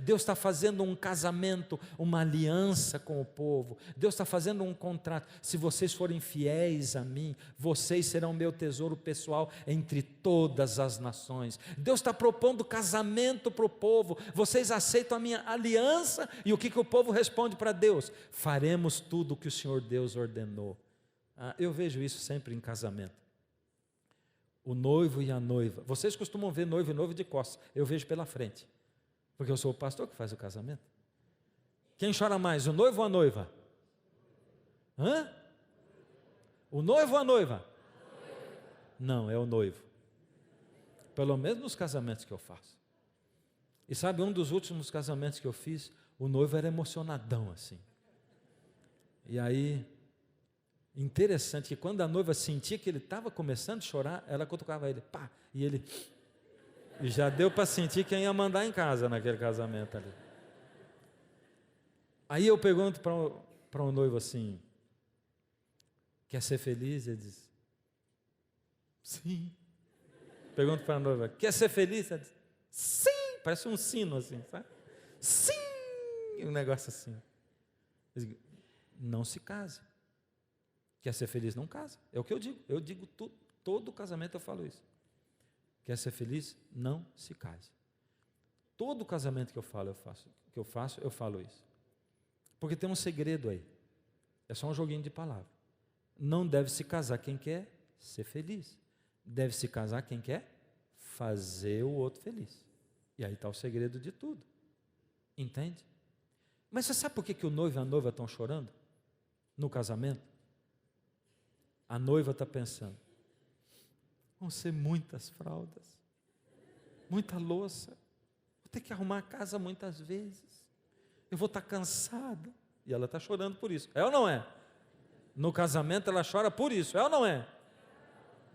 Deus está fazendo um casamento, uma aliança com o povo. Deus está fazendo um contrato. Se vocês forem fiéis a mim, vocês serão meu tesouro pessoal entre todas as nações. Deus está propondo casamento para o povo. Vocês aceitam a minha aliança? E o que o povo responde para Deus? Faremos tudo o que o Senhor Deus ordenou. Eu vejo isso sempre em casamento. O noivo e a noiva. Vocês costumam ver noivo e noivo de costas. Eu vejo pela frente, porque eu sou o pastor que faz o casamento. Quem chora mais, o noivo ou a noiva? O noivo ou a noiva? Não, é o noivo. Pelo menos nos casamentos que eu faço. E sabe, um dos últimos casamentos que eu fiz, o noivo era emocionadão assim. E aí, interessante que quando a noiva sentia que ele estava começando a chorar, ela cutucava ele, pá, e ele, e já deu para sentir quem ia mandar em casa naquele casamento ali. Aí eu pergunto para o noivo assim: quer ser feliz? Ele diz, sim. Pergunto para a noiva: quer ser feliz? Ela diz, sim. Parece um sino assim, sabe? Sim, um negócio assim. Eu digo, não se case. Quer ser feliz, não casa. É o que eu digo todo casamento eu falo isso. Quer ser feliz, não se case. Todo casamento que eu falo isso. Porque tem um segredo aí. É só um joguinho de palavras. Não deve se casar quem quer ser feliz. Deve se casar quem quer fazer o outro feliz. E aí está o segredo de tudo. Entende? Mas você sabe por que o noivo e a noiva estão chorando no casamento? A noiva está pensando: vão ser muitas fraldas, muita louça, vou ter que arrumar a casa muitas vezes, eu vou estar cansada. E ela está chorando por isso, é ou não é? No casamento ela chora por isso, é ou não é?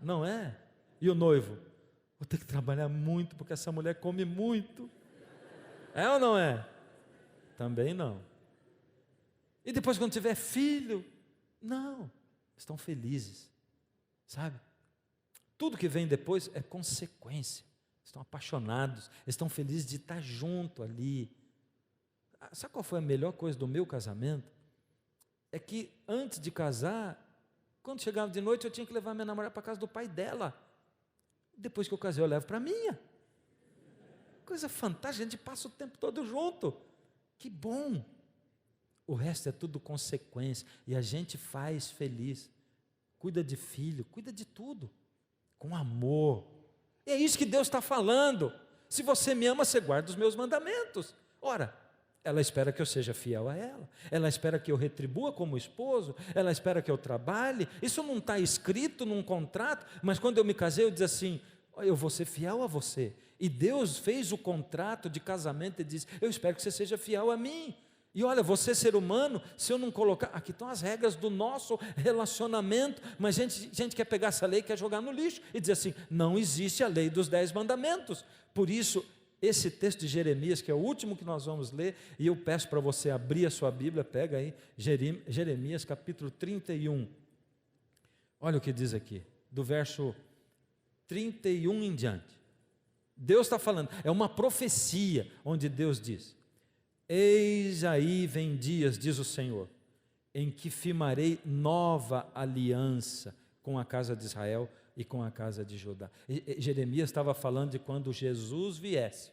Não é? E o noivo: vou ter que trabalhar muito, porque essa mulher come muito, é ou não é? Também não. E depois quando tiver filho, não. Estão felizes, sabe? Tudo que vem depois é consequência. Estão apaixonados, estão felizes de estar junto ali. Sabe qual foi a melhor coisa do meu casamento? É que antes de casar, quando chegava de noite, eu tinha que levar minha namorada para a casa do pai dela. Depois que eu casei, eu levo para a minha. Coisa fantástica, a gente passa o tempo todo junto. Que bom! O resto é tudo consequência, e a gente faz feliz, cuida de filho, cuida de tudo, com amor. E é isso que Deus está falando: se você me ama, você guarda os meus mandamentos. Ora, Ela espera que eu seja fiel a ela, ela espera que eu retribua como esposo, ela espera que eu trabalhe. Isso não está escrito num contrato, mas quando eu me casei eu disse assim, eu vou ser fiel a você, e Deus fez o contrato de casamento e disse, eu espero que você seja fiel a mim. E olha, você ser humano, se eu não colocar, aqui estão as regras do nosso relacionamento, mas gente quer pegar essa lei e quer jogar no lixo, e dizer assim, não existe a lei dos 10 mandamentos. Por isso, esse texto de Jeremias, que é o último que nós vamos ler, e eu peço para você abrir a sua Bíblia, pega aí, Jeremias capítulo 31, olha o que diz aqui, do verso 31 em diante, Deus está falando, é uma profecia, onde Deus diz, eis aí vem dias, diz o Senhor, em que firmarei nova aliança com a casa de Israel e com a casa de Judá. Jeremias estava falando de quando Jesus viesse.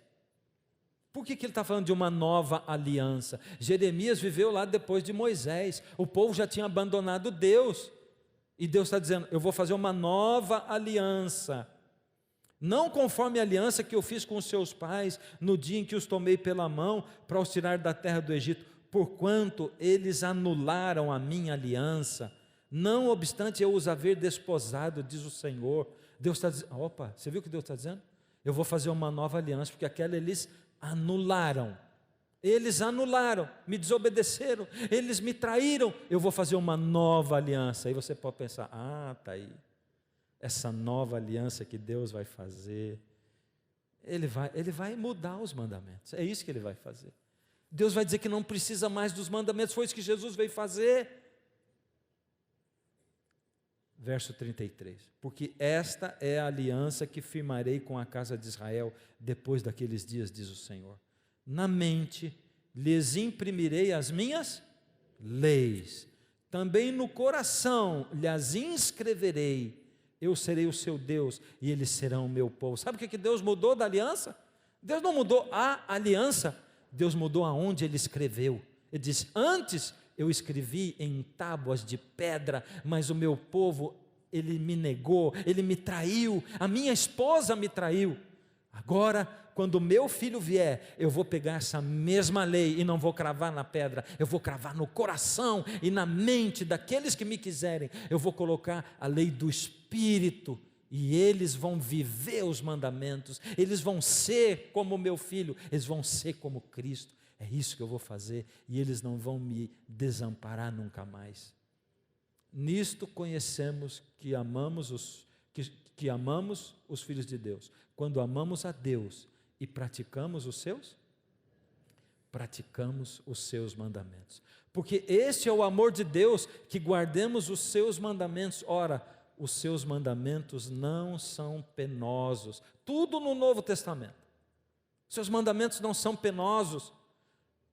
Por que ele está falando de uma nova aliança? Jeremias viveu lá depois de Moisés, o povo já tinha abandonado Deus, e Deus está dizendo, eu vou fazer uma nova aliança, não conforme a aliança que eu fiz com os seus pais, no dia em que os tomei pela mão, para os tirar da terra do Egito, porquanto eles anularam a minha aliança, não obstante eu os haver desposado, diz o Senhor. Deus está dizendo, opa, você viu o que Deus está dizendo? Eu vou fazer uma nova aliança, porque aquela eles anularam, me desobedeceram, eles me traíram, eu vou fazer uma nova aliança. Aí você pode pensar, está aí, essa nova aliança que Deus vai fazer, Ele vai mudar os mandamentos, é isso que Ele vai fazer. Deus vai dizer que não precisa mais dos mandamentos, foi isso que Jesus veio fazer. Verso 33, porque esta é a aliança que firmarei com a casa de Israel, depois daqueles dias, diz o Senhor, na mente lhes imprimirei as minhas leis, também no coração lhes inscreverei, eu serei o seu Deus, e eles serão o meu povo. Sabe o que Deus mudou da aliança? Deus não mudou a aliança, Deus mudou aonde Ele escreveu. Ele disse, antes eu escrevi em tábuas de pedra, mas o meu povo, ele me negou, ele me traiu, a minha esposa me traiu. Agora, quando o meu filho vier, eu vou pegar essa mesma lei e não vou cravar na pedra, eu vou cravar no coração e na mente daqueles que me quiserem. Eu vou colocar a lei do Espírito e eles vão viver os mandamentos, eles vão ser como o meu filho, eles vão ser como Cristo. É isso que eu vou fazer, e eles não vão me desamparar nunca mais. Nisto conhecemos que amamos os filhos de Deus, quando amamos a Deus e praticamos os seus mandamentos. Porque este é o amor de Deus, que guardemos os seus mandamentos. Ora, os seus mandamentos não são penosos. Tudo no Novo Testamento. Seus mandamentos não são penosos.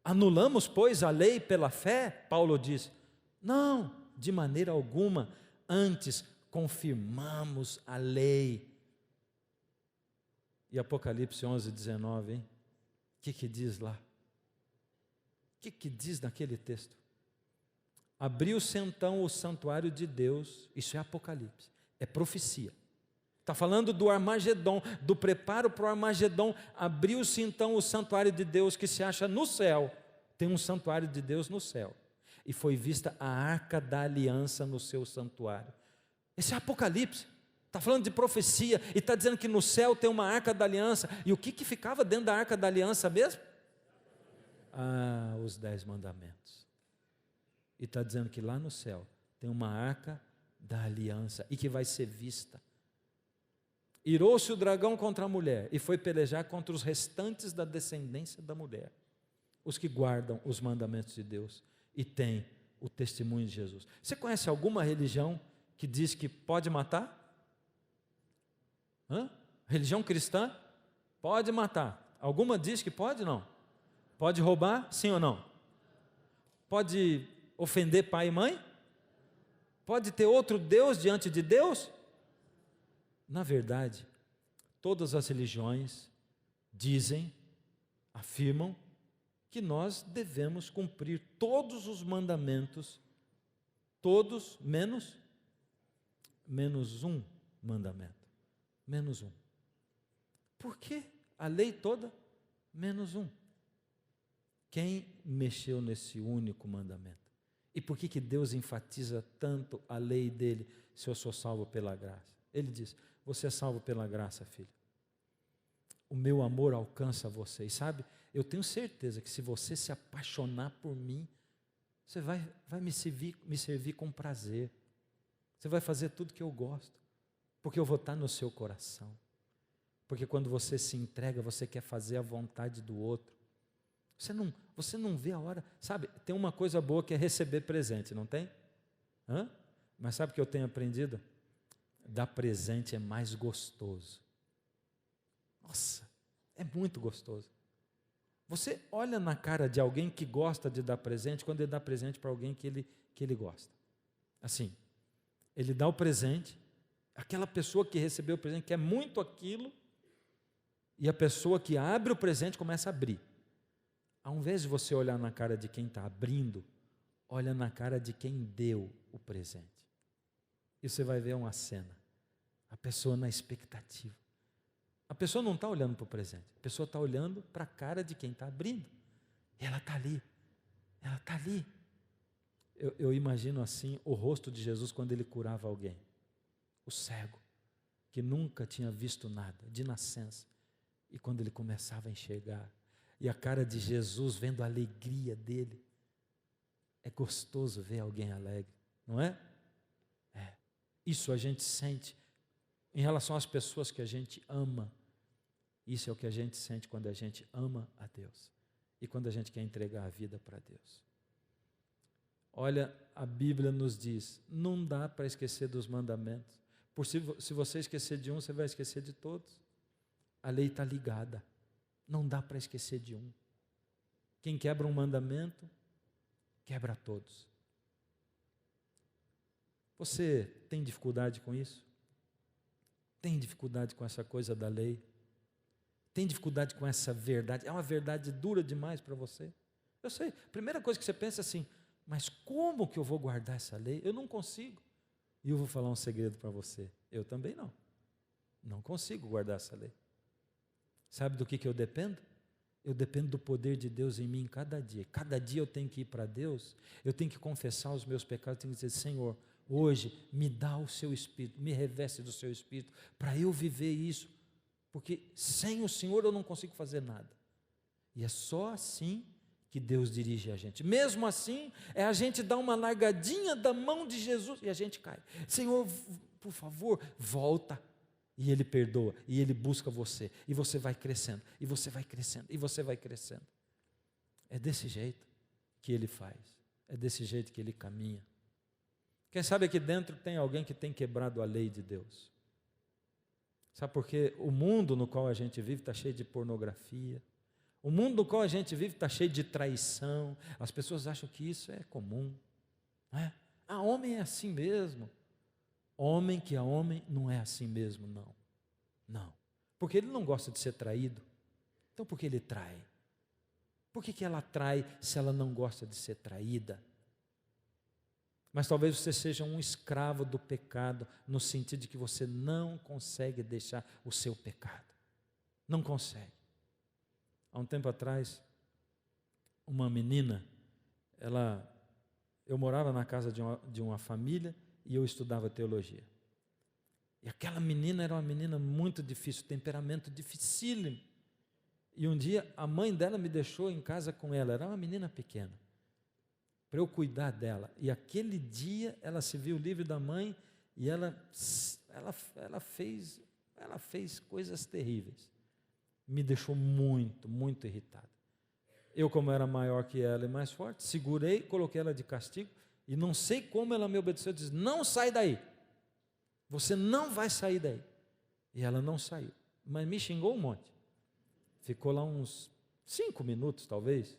Anulamos, pois, a lei pela fé? Paulo diz, não, de maneira alguma, antes confirmamos a lei. E Apocalipse 11, 19, hein? O que diz lá? O que diz naquele texto? Abriu-se então o santuário de Deus, isso é Apocalipse, é profecia. Está falando do Armagedon, do preparo para o Armagedon. Abriu-se então o santuário de Deus que se acha no céu. Tem um santuário de Deus no céu. E foi vista a arca da aliança no seu santuário. Esse é Apocalipse. Está falando de profecia e está dizendo que no céu tem uma arca da aliança. E o que ficava dentro da arca da aliança mesmo? Os 10 mandamentos. E está dizendo que lá no céu tem uma arca da aliança e que vai ser vista. Irou-se o dragão contra a mulher e foi pelejar contra os restantes da descendência da mulher, os que guardam os mandamentos de Deus e têm o testemunho de Jesus. Você conhece alguma religião que diz que pode matar? Religião cristã? Pode matar. Alguma diz que pode? Não. Pode roubar? Sim ou não? Pode ofender pai e mãe? Pode ter outro Deus diante de Deus? Na verdade, todas as religiões dizem, afirmam, que nós devemos cumprir todos os mandamentos, todos menos um mandamento, menos um. Por quê? A lei toda, menos um. Quem mexeu nesse único mandamento? E por que Deus enfatiza tanto a lei dele, se eu sou salvo pela graça? Ele diz, você é salvo pela graça, filho. O meu amor alcança você. E sabe, eu tenho certeza que se você se apaixonar por mim, você vai me servir com prazer. Você vai fazer tudo que eu gosto, porque eu vou estar no seu coração. Porque quando você se entrega, você quer fazer a vontade do outro. Você não vê a hora. Sabe, tem uma coisa boa que é receber presente, não tem? Mas sabe o que eu tenho aprendido? Dar presente é mais gostoso. Nossa, é muito gostoso. Você olha na cara de alguém que gosta de dar presente, quando ele dá presente para alguém que ele gosta. Assim, ele dá o presente, aquela pessoa que recebeu o presente quer muito aquilo, e a pessoa que abre o presente começa a abrir. Ao invés de você olhar na cara de quem está abrindo, olha na cara de quem deu o presente. E você vai ver uma cena. A pessoa na expectativa. A pessoa não está olhando para o presente. A pessoa está olhando para a cara de quem está abrindo. E ela está ali. Ela está ali. Eu imagino assim o rosto de Jesus quando ele curava alguém. O cego, que nunca tinha visto nada, de nascença. E quando ele começava a enxergar. E a cara de Jesus vendo a alegria dele. É gostoso ver alguém alegre, não é? É. Isso a gente sente em relação às pessoas que a gente ama. Isso é o que a gente sente quando a gente ama a Deus. E quando a gente quer entregar a vida para Deus. Olha, a Bíblia nos diz, não dá para esquecer dos mandamentos. Se você esquecer de um, você vai esquecer de todos. A lei está ligada. Não dá para esquecer de um. Quem quebra um mandamento, quebra todos. Você tem dificuldade com isso? Tem dificuldade com essa coisa da lei? Tem dificuldade com essa verdade? É uma verdade dura demais para você? Eu sei, a primeira coisa que você pensa é assim, mas como que eu vou guardar essa lei? Eu não consigo. E eu vou falar um segredo para você. Eu também não. Não consigo guardar essa lei. Sabe do que eu dependo? Eu dependo do poder de Deus em mim cada dia. Cada dia eu tenho que ir para Deus, eu tenho que confessar os meus pecados, eu tenho que dizer, Senhor, hoje me dá o seu Espírito, me reveste do seu Espírito, para eu viver isso, porque sem o Senhor eu não consigo fazer nada. E é só assim que Deus dirige a gente. Mesmo assim, é a gente dar uma largadinha da mão de Jesus e a gente cai. Senhor, por favor, volta. E Ele perdoa, e Ele busca você, e você vai crescendo, e você vai crescendo, e você vai crescendo. É desse jeito que Ele faz, é desse jeito que Ele caminha. Quem sabe aqui dentro tem alguém que tem quebrado a lei de Deus. Sabe por quê? O mundo no qual a gente vive está cheio de pornografia, o mundo no qual a gente vive está cheio de traição, as pessoas acham que isso é comum, não é? Homem é assim mesmo. Homem que é homem não é assim mesmo, não. Não. Porque ele não gosta de ser traído. Então por que ele trai? Por que ela trai se ela não gosta de ser traída? Mas talvez você seja um escravo do pecado, no sentido de que você não consegue deixar o seu pecado. Não consegue. Há um tempo atrás, uma menina, eu morava na casa de uma família, e eu estudava teologia. E aquela menina era uma menina muito difícil, temperamento dificílimo. E um dia a mãe dela me deixou em casa com ela, era uma menina pequena, para eu cuidar dela. E aquele dia ela se viu livre da mãe e ela fez coisas terríveis. Me deixou muito, muito irritado. Eu, como era maior que ela e mais forte, segurei, coloquei ela de castigo. E não sei como ela me obedeceu, disse, não sai daí, você não vai sair daí. E ela não saiu, mas me xingou um monte. Ficou lá uns 5 minutos talvez,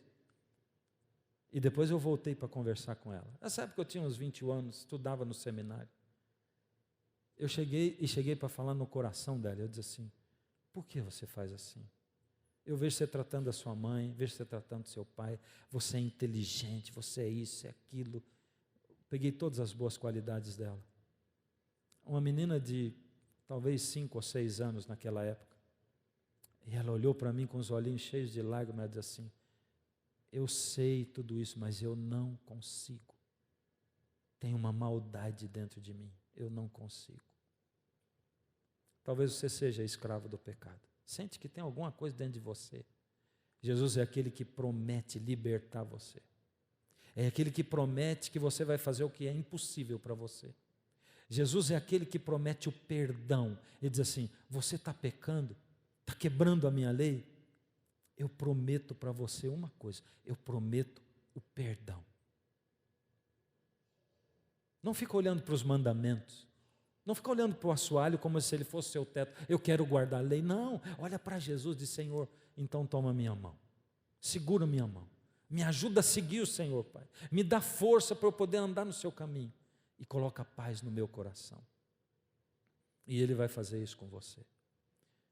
e depois eu voltei para conversar com ela. Nessa época eu tinha uns 21 anos, estudava no seminário. Eu cheguei para falar no coração dela, eu disse assim, por que você faz assim? Eu vejo você tratando a sua mãe, vejo você tratando o seu pai, você é inteligente, você é isso, é aquilo. Peguei todas as boas qualidades dela. Uma menina de talvez 5 ou 6 anos naquela época. E ela olhou para mim com os olhinhos cheios de lágrimas e disse assim, eu sei tudo isso, mas eu não consigo. Tem uma maldade dentro de mim, eu não consigo. Talvez você seja escravo do pecado. Sente que tem alguma coisa dentro de você. Jesus é aquele que promete libertar você. É aquele que promete que você vai fazer o que é impossível para você. Jesus é aquele que promete o perdão. Ele diz assim: você está pecando, está quebrando a minha lei. Eu prometo para você uma coisa: eu prometo o perdão. Não fica olhando para os mandamentos. Não fica olhando para o assoalho como se ele fosse seu teto. Eu quero guardar a lei. Não, olha para Jesus e diz: Senhor, então toma minha mão. Segura minha mão. Me ajuda a seguir o Senhor, Pai. Me dá força para eu poder andar no seu caminho. E coloca paz no meu coração. E Ele vai fazer isso com você.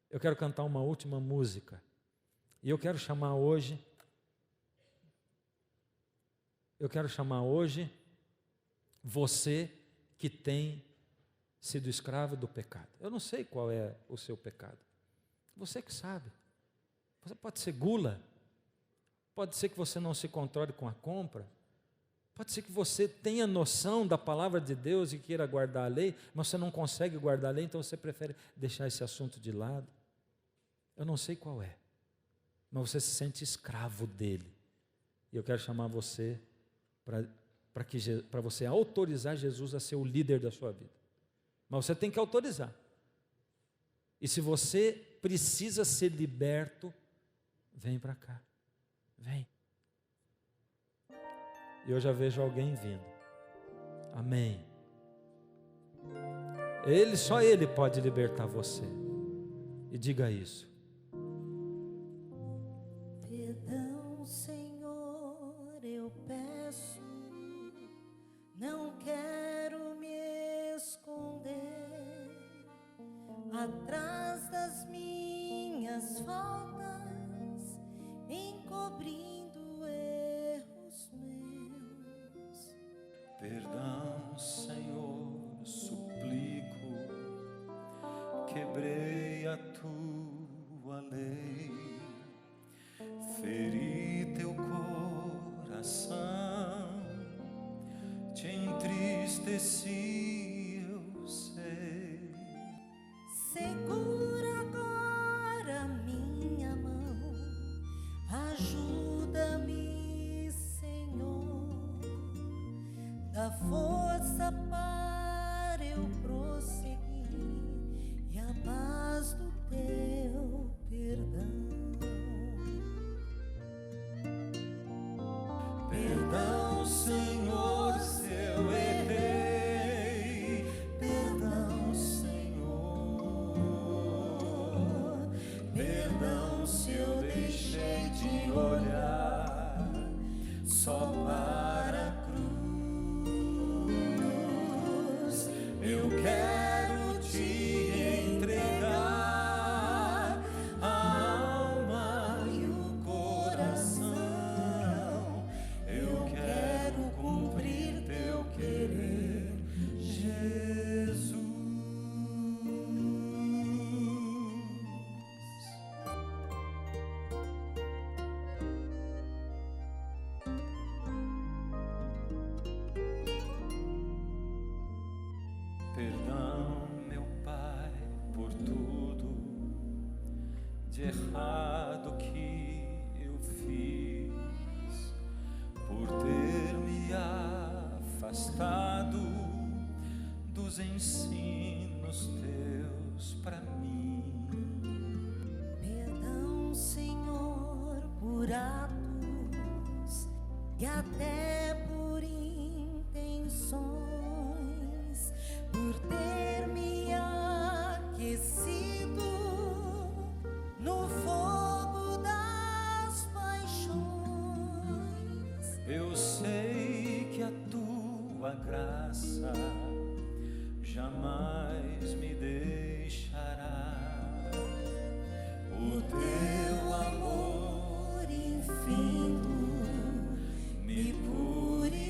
Eu quero cantar uma última música. E eu quero chamar hoje você que tem sido escravo do pecado. Eu não sei qual é o seu pecado. Você que sabe. Você pode ser gula. Pode ser que você não se controle com a compra. Pode ser que você tenha noção da palavra de Deus e queira guardar a lei, mas você não consegue guardar a lei, então você prefere deixar esse assunto de lado. Eu não sei qual é, mas você se sente escravo dele. E eu quero chamar você para você autorizar Jesus a ser o líder da sua vida. Mas você tem que autorizar. E se você precisa ser liberto, vem para cá. Vem. E eu já vejo alguém vindo. Amém. Só Ele pode libertar você. E diga isso. Perdão, Senhor, eu peço. Não quero me esconder atrás das minhas faltas, encobrindo erros meus. Perdão, Senhor, suplico, quebrei a tua lei, feri teu coração, te entristeci, eu sei. Segura agora minha mão, ajuda-me, Senhor, dá força para eu prosseguir e a paz do teu perdão. Perdão, Senhor, se eu errei, perdão, Senhor, perdão se eu deixei de olhar só para a cruz. Eu quero te entregar a alma e o coração. Eu quero cumprir teu querer, Jesus. Perdão, meu Pai, por tudo de errado que eu fiz, por ter me afastado dos ensinos teus para mim. Perdão, Senhor, por atos e até por intenções, por ter me aquecido no fogo das paixões. Eu sei que a tua graça jamais me deixará. O teu amor infinito me purificará.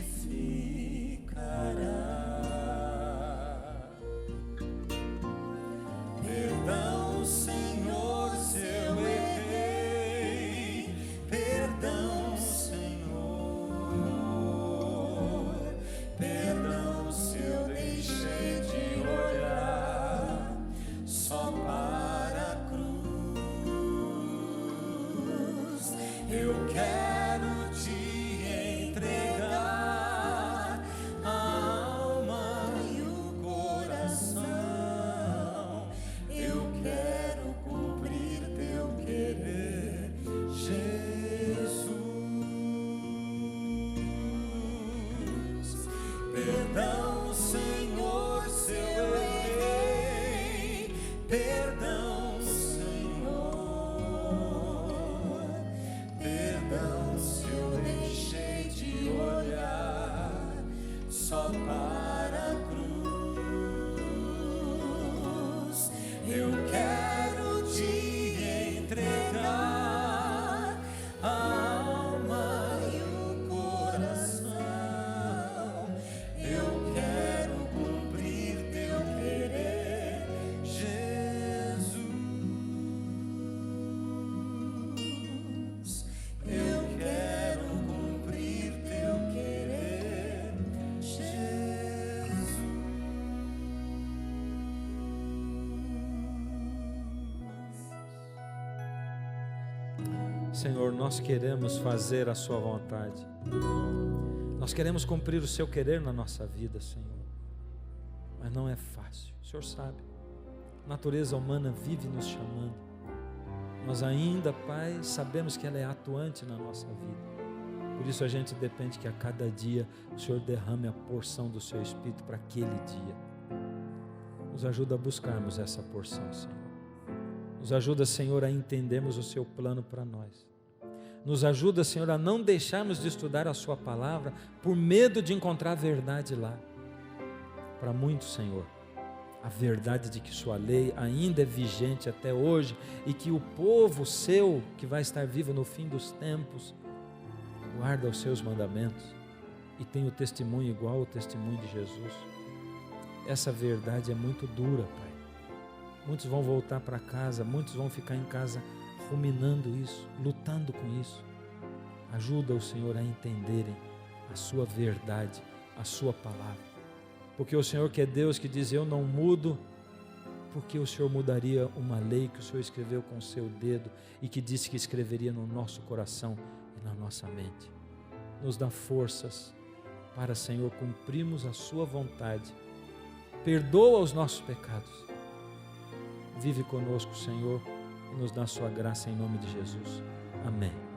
Perdão, Senhor, se eu errei. Perdão, Senhor. Perdão se eu deixei de olhar só para a cruz. Eu quero te entregar a alma e o coração. Eu quero cumprir teu querer, Jesus. Eu quero cumprir teu querer, Jesus. Senhor, nós queremos fazer a sua vontade. Nós queremos cumprir o seu querer na nossa vida, Senhor. Mas não é fácil, o Senhor sabe. A natureza humana vive nos chamando. Nós ainda, Pai, sabemos que ela é atuante na nossa vida. Por isso a gente depende que a cada dia o Senhor derrame a porção do seu Espírito para aquele dia. Nos ajuda a buscarmos essa porção, Senhor. Nos ajuda, Senhor, a entendermos o seu plano para nós. Nos ajuda, Senhor, a não deixarmos de estudar a sua palavra por medo de encontrar a verdade lá. Para muitos, Senhor, a verdade de que sua lei ainda é vigente até hoje e que o povo seu, que vai estar vivo no fim dos tempos, guarda os seus mandamentos e tem o testemunho igual ao testemunho de Jesus. Essa verdade é muito dura, Pai. Muitos vão voltar para casa, muitos vão ficar em casa ruminando isso, lutando com isso. Ajuda o Senhor a entenderem a sua verdade, a sua palavra. Porque o Senhor que é Deus, que diz, eu não mudo, porque o Senhor mudaria uma lei que o Senhor escreveu com o seu dedo e que disse que escreveria no nosso coração e na nossa mente. Nos dá forças para, Senhor, cumprirmos a sua vontade. Perdoa os nossos pecados. Vive conosco, Senhor, e nos dá a sua graça em nome de Jesus. Amém.